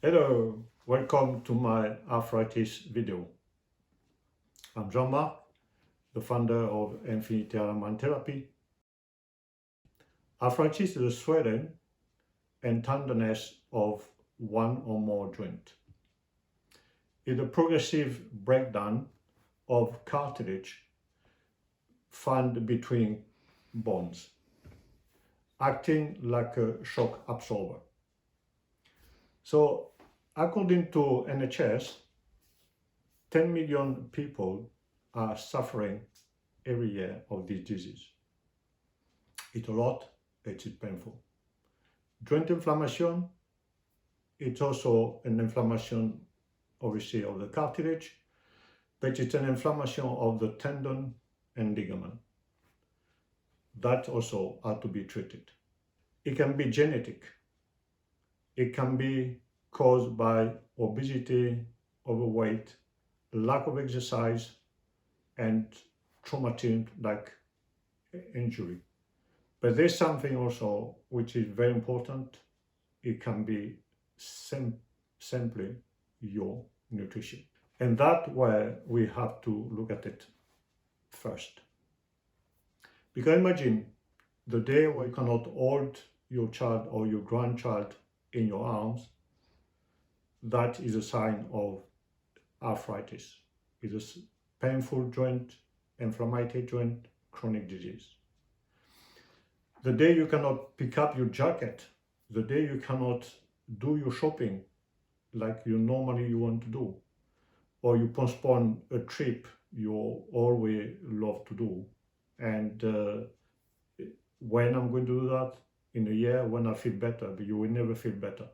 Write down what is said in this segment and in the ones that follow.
Hello, welcome to my arthritis video. I'm Jean-Marc, the founder of Unventilated Therapy. Arthritis is a swelling and tenderness of one or more joints. It's a progressive breakdown of cartilage found between bones, acting like a shock absorber. So, according to NHS, 10 million people are suffering every year of this disease. It's a lot, it's painful. Joint inflammation, it's also an inflammation, obviously, of the cartilage, but it's an inflammation of the tendon and ligament. That also has to be treated. It can be genetic. It can be caused by obesity, overweight, lack of exercise, and traumatic like injury. But there's something also which is very important. It can be simply your nutrition. And that's where we have to look at it first. Because imagine the day where you cannot hold your child or your grandchild in your arms, that is a sign of arthritis. It's a painful joint, inflammatory joint, chronic disease. The day you cannot pick up your jacket, the day you cannot do your shopping like you normally want to do, or you postpone a trip you always love to do, and when I'm going to do that? In a year when I feel better, but you will never feel better.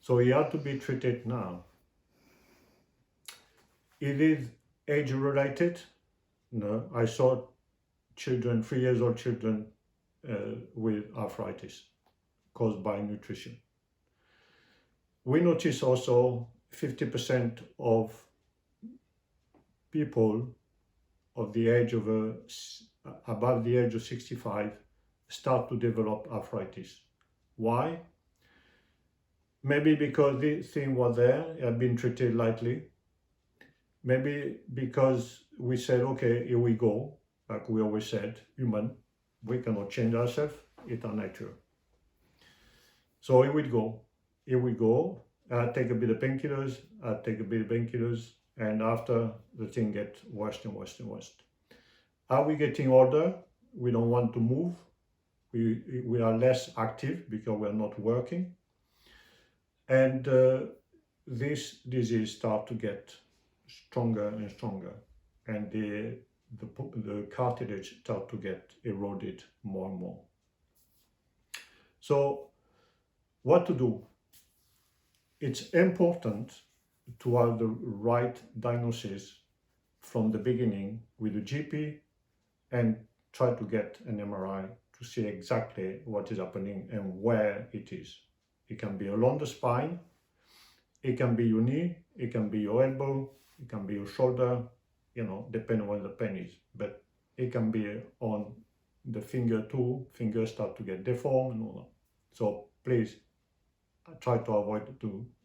So you have to be treated now. It is age related. No, I saw children, 3 years old children with arthritis caused by nutrition. We notice also 50% of people of the age of above the age of 65 start to develop arthritis. Why? Maybe because this thing was there, it had been treated lightly. Maybe because we said, okay, here we go. Like we always said, human, we cannot change ourselves, it's our nature. So here we go. I take a bit of painkillers, and after the thing gets worse and worse and worse. Are we getting older? We don't want to move. We are less active because we are not working. And this disease starts to get stronger and stronger, and the cartilage start to get eroded more and more. So what to do? It's important to have the right diagnosis from the beginning with the GP and try to get an MRI to see exactly what is happening and where it is. It can be along the spine, it can be your knee, it can be your elbow, it can be your shoulder, depending on where the pain is. But it can be on the finger too. Fingers start to get deformed and all that. So please try to avoid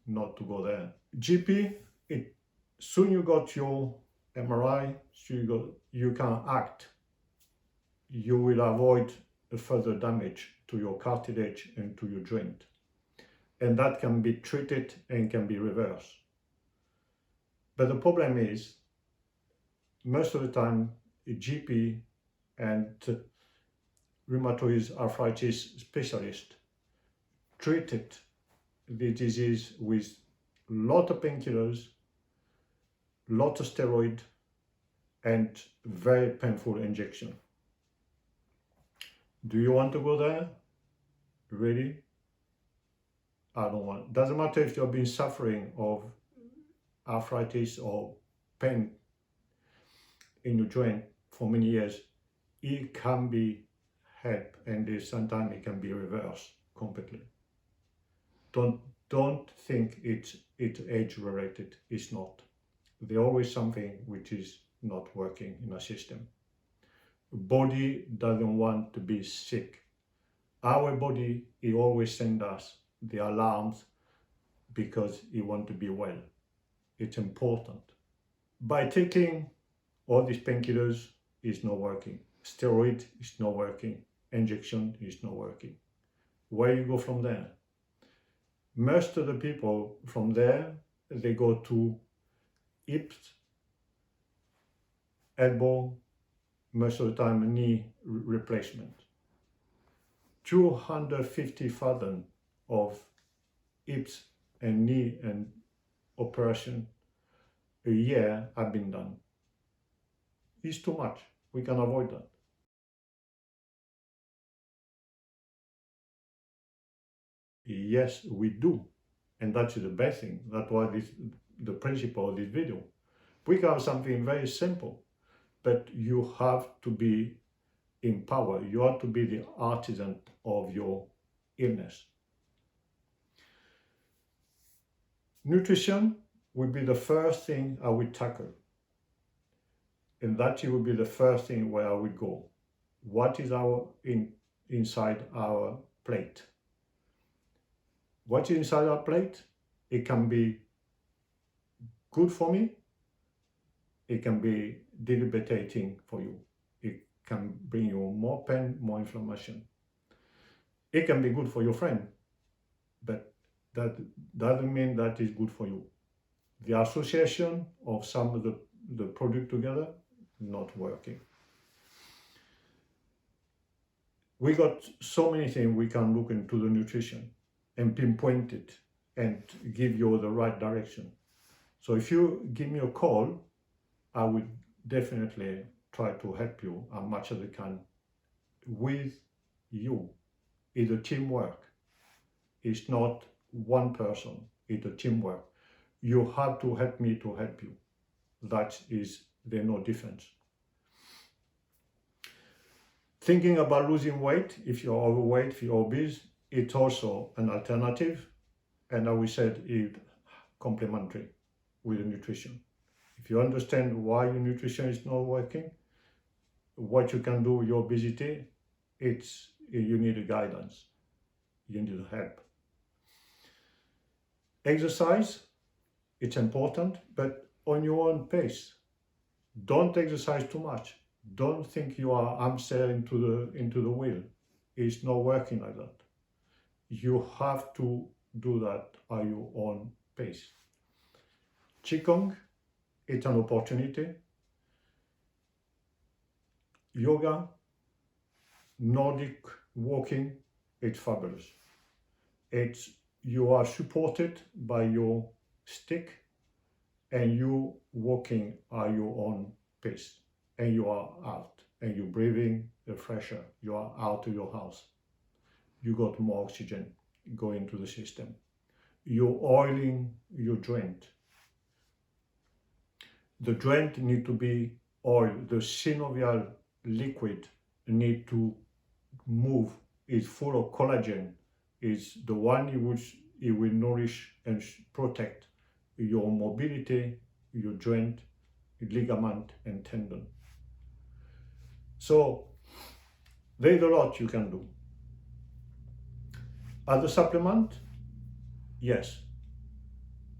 not to go there. GP, soon you got your MRI, you can act. You will avoid a further damage to your cartilage and to your joint. And that can be treated and can be reversed. But the problem is, most of the time, a GP and rheumatoid arthritis specialist treated the disease with a lot of painkillers, lot of steroid, and very painful injection. Do you want to go there? Really? I don't want. Doesn't matter if you've been suffering of arthritis or pain in your joint for many years. It can be helped, and sometimes it can be reversed completely. Don't think it's age related. It's not. There's always something which is not working in our system. Body doesn't want to be sick. Our body, it always sends us the alarms because he wants to be well. It's important. By taking all these painkillers, it's not working. Steroid is not working. Injection is not working. Where you go from there? Most of the people from there, they go to hips, elbow, most of the time knee replacement. 250,000 of hips and knee and operation a year have been done. It's too much. We can avoid that. Yes, we do. And that's the best thing. That's why the principle of this video. We have something very simple, but you have to be in power. You have to be the artisan of your illness. Nutrition will be the first thing I will tackle. And that will be the first thing where I will go. What is inside our plate? What is inside our plate? It can be good for me. It can be debilitating for you. It can bring you more pain, more inflammation. It can be good for your friend, but that doesn't mean that is good for you. The association of some of the product together, not working. We got so many things we can look into the nutrition and pinpoint it and give you the right direction. So if you give me a call, I will definitely try to help you as much as I can with you. It's a teamwork. It's not one person, it's a teamwork. You have to help me to help you. That is, there's no difference. Thinking about losing weight, if you're overweight, if you're obese, it's also an alternative. And as we said, it's complementary with the nutrition. If you understand why your nutrition is not working, what you can do with your obesity, you need a guidance. You need help. Exercise, it's important, but on your own pace. Don't exercise too much. Don't think you are hamster into the wheel. It's not working like that. You have to do that at your own pace. Qigong, it's an opportunity. Yoga, Nordic walking, it's fabulous. You are supported by your stick and you walking at your own pace, and you are out and you're breathing the fresh air. You are out of your house. You got more oxygen going to the system. You're oiling your joint. The joint need to be oiled. The synovial liquid need to move. It's full of collagen. It's the one it will nourish and protect your mobility, your joint, ligament and tendon. So there's a lot you can do. As a supplement, yes.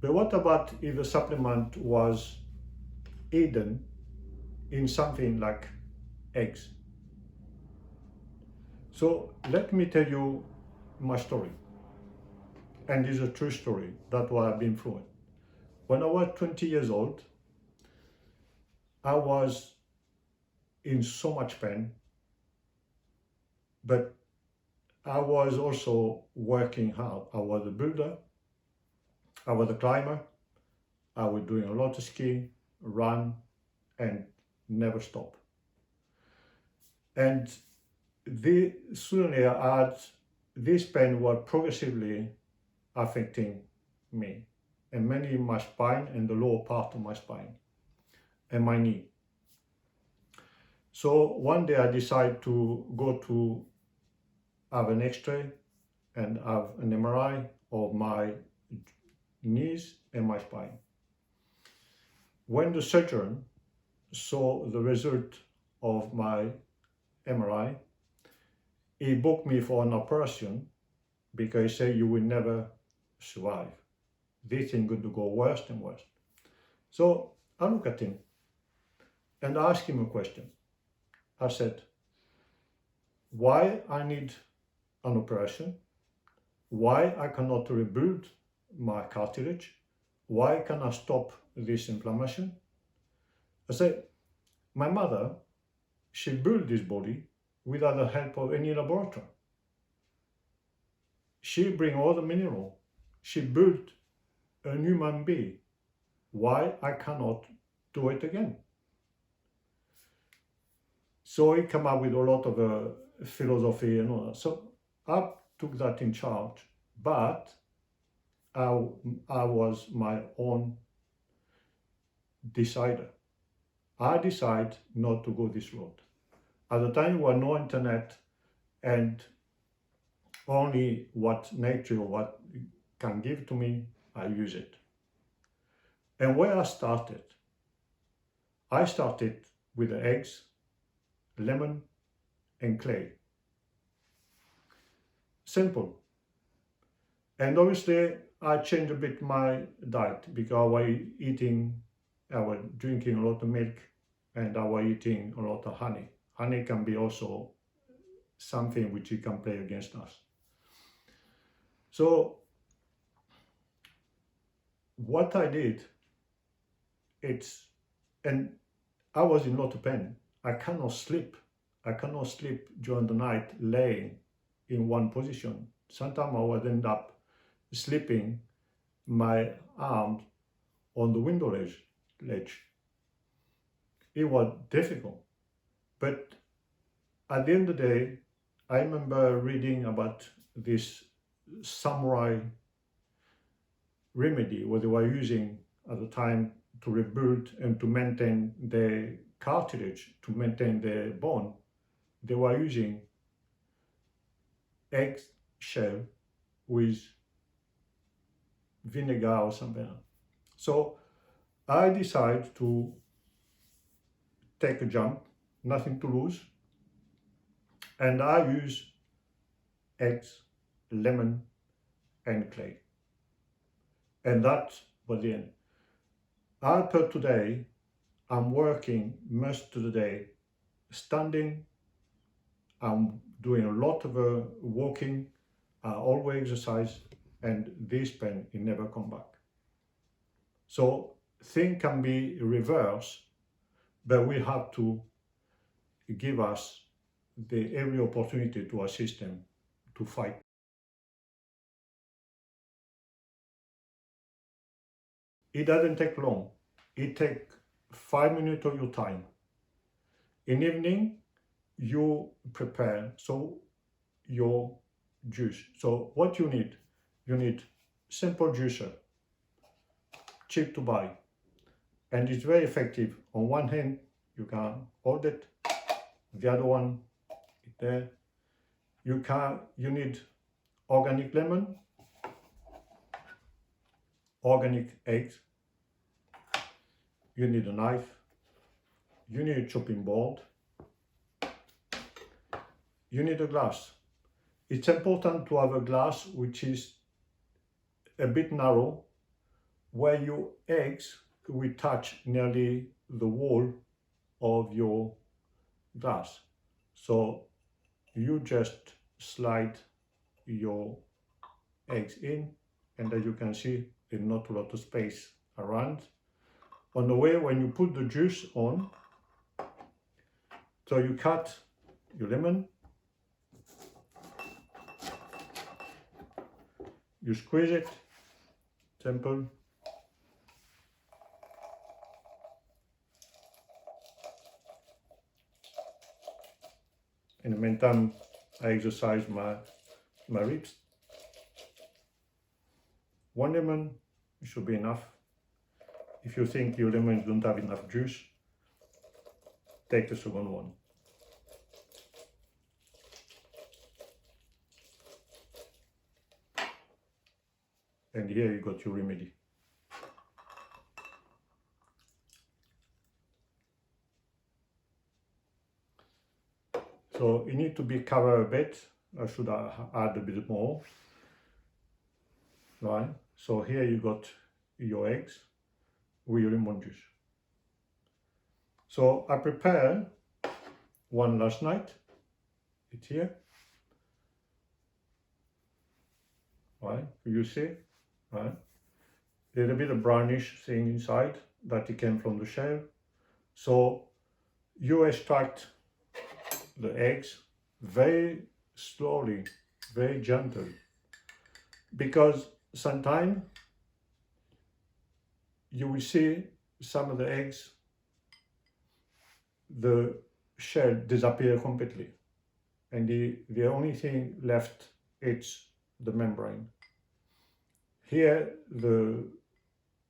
But what about if the supplement was hidden in something like eggs? So let me tell you my story. And it's a true story. That's what I've been through. When I was 20 years old, I was in so much pain, but I was also working hard. I was a builder, I was a climber, I was doing a lot of ski, run, and never stop. And suddenly I had this pain was progressively affecting me, and mainly in my spine and the lower part of my spine and my knee. So one day I decided to go to have an X-ray and have an MRI of my knees and my spine. When the surgeon saw the result of my MRI, he booked me for an operation because he said you will never survive. this thing going to go worse and worse. So I look at him and ask him a question. I said, why I need an operation, why I cannot rebuild my cartilage, why can I stop this inflammation? I said, my mother, she built this body without the help of any laboratory. She bring all the mineral. She built a human being. Why I cannot do it again? So he came up with a lot of philosophy and all that. So I took that in charge, but I was my own decider. I decided not to go this road. At the time, there was no internet, and only what nature, what can give to me, I use it. And where I started with the eggs, lemon, and clay. Simple. And obviously, I changed a bit my diet because I was drinking a lot of milk, and I was eating a lot of honey. Honey can be also something which it can play against us. So what I did, and I was in a lot of pain. I cannot sleep. I cannot sleep during the night laying in one position. Sometimes I would end up sleeping my arms on the window ledge. It was difficult. But at the end of the day, I remember reading about this samurai remedy what they were using at the time to rebuild and to maintain the cartilage, to maintain the bone. They were using egg shell with vinegar or something. So I decided to take a jump, nothing to lose, and I use eggs, lemon, and clay. And that was the end. Until today, I'm working most of the day standing. I'm doing a lot of walking. I always exercise, and this pain it never come back. So things can be reversed, but we have to give us every opportunity to our system to fight. It doesn't take long. It takes 5 minutes of your time. In the evening, you prepare your juice. So what you need simple juicer, cheap to buy, and it's very effective. On one hand, you can hold it, the other one is there. You need organic lemon, organic eggs, you need a knife, you need a chopping board, you need a glass. It's important to have a glass which is a bit narrow, where your eggs will touch nearly the wall of your glass. So you just slide your eggs in, and as you can see, there's not a lot of space around. On the way, when you put the juice on, so you cut your lemon, you squeeze it, simple. In the meantime, I exercise my ribs. One lemon should be enough. If you think your lemons don't have enough juice, take the second one. And here you got your remedy. So it needs to be covered a bit. I should add a bit more, right? So here you got your eggs with your lemon juice. So I prepared one last night. It's here. Right, you see, right? A little bit of brownish thing inside that it came from the shell. So you extract the eggs very slowly, very gentle, because sometimes you will see some of the eggs, the shell disappear completely, and the only thing left is the membrane. Here the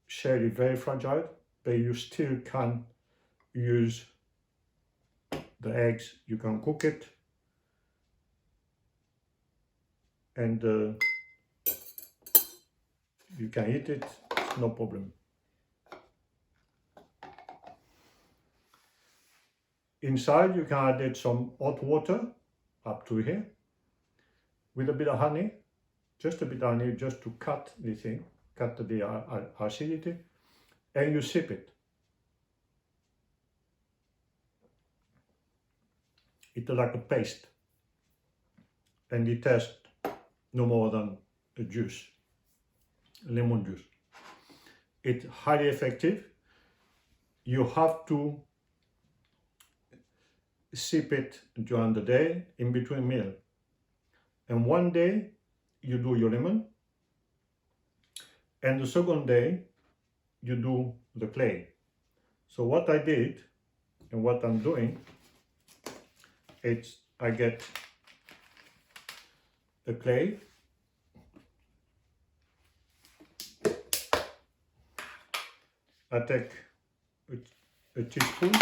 shell is very fragile, but you still can use the eggs. You can cook it, and you can eat it, no problem. Inside you can add some hot water up to here with a bit of honey, just a bit of honey, just to cut the thing, cut the acidity, and you sip it. It's like a paste, and it tastes no more than a juice, lemon juice. It's highly effective. You have to sip it during the day in between meal, and one day you do your lemon, and the second day you do the clay. So what I did and what I'm doing, it's I get the clay, I take a teaspoon,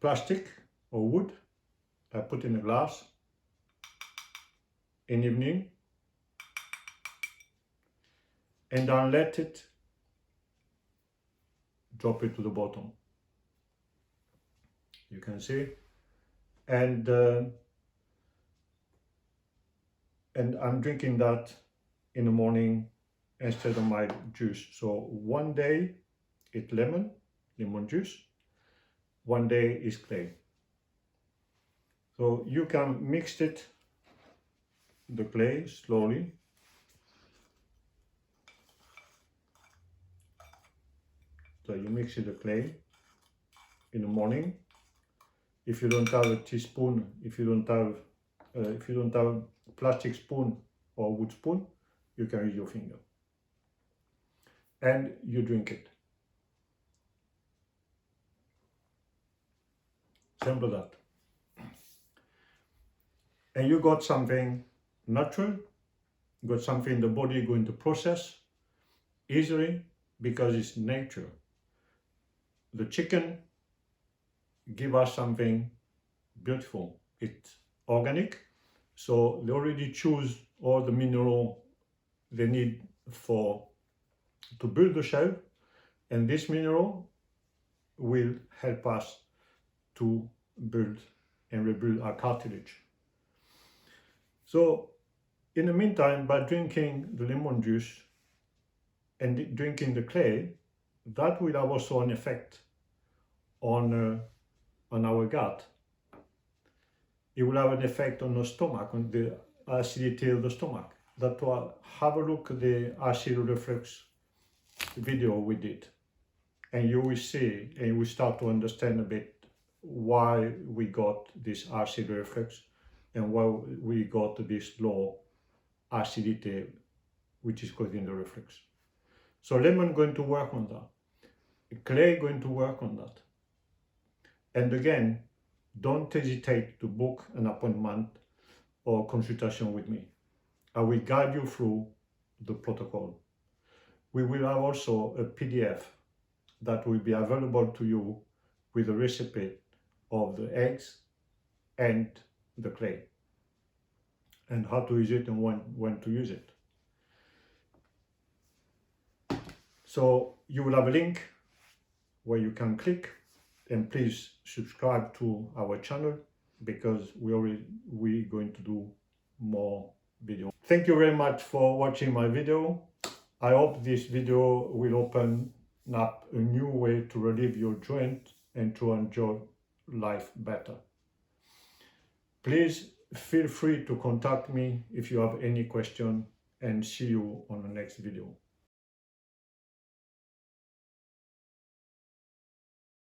plastic or wood, I put in a glass in evening, and I let it drop it to the bottom. You can see, and I'm drinking that in the morning instead of my juice. So one day it's lemon juice, one day is clay. So you can mix it, the clay, slowly. So you mix it the clay in the morning. If you don't have a teaspoon, if you don't have plastic spoon or wood spoon, you can use your finger, and you drink it. Simple that. And you got something natural, you got something the body is going to process easily because it's nature. The chicken give us something beautiful. It's organic, so they already choose all the mineral they need to build the shell, and this mineral will help us to build and rebuild our cartilage. So in the meantime, by drinking the lemon juice and drinking the clay, that will have also an effect on our gut. It will have an effect on the stomach, on the acidity of the stomach. That's why have a look at the acid reflux video we did, and you will see and you will start to understand a bit why we got this acid reflux and why we got this low acidity which is causing the reflux. So lemon going to work on that, clay going to work on that. And again, don't hesitate to book an appointment or consultation with me. I will guide you through the protocol. We will have also a PDF that will be available to you with a recipe of the eggs and the clay, and how to use it and when to use it. So you will have a link where you can click, and please subscribe to our channel because we're going to do more video. Thank you very much for watching my video. I hope this video will open up a new way to relieve your joint and to enjoy life better. Please feel free to contact me if you have any question, and see you on the next video.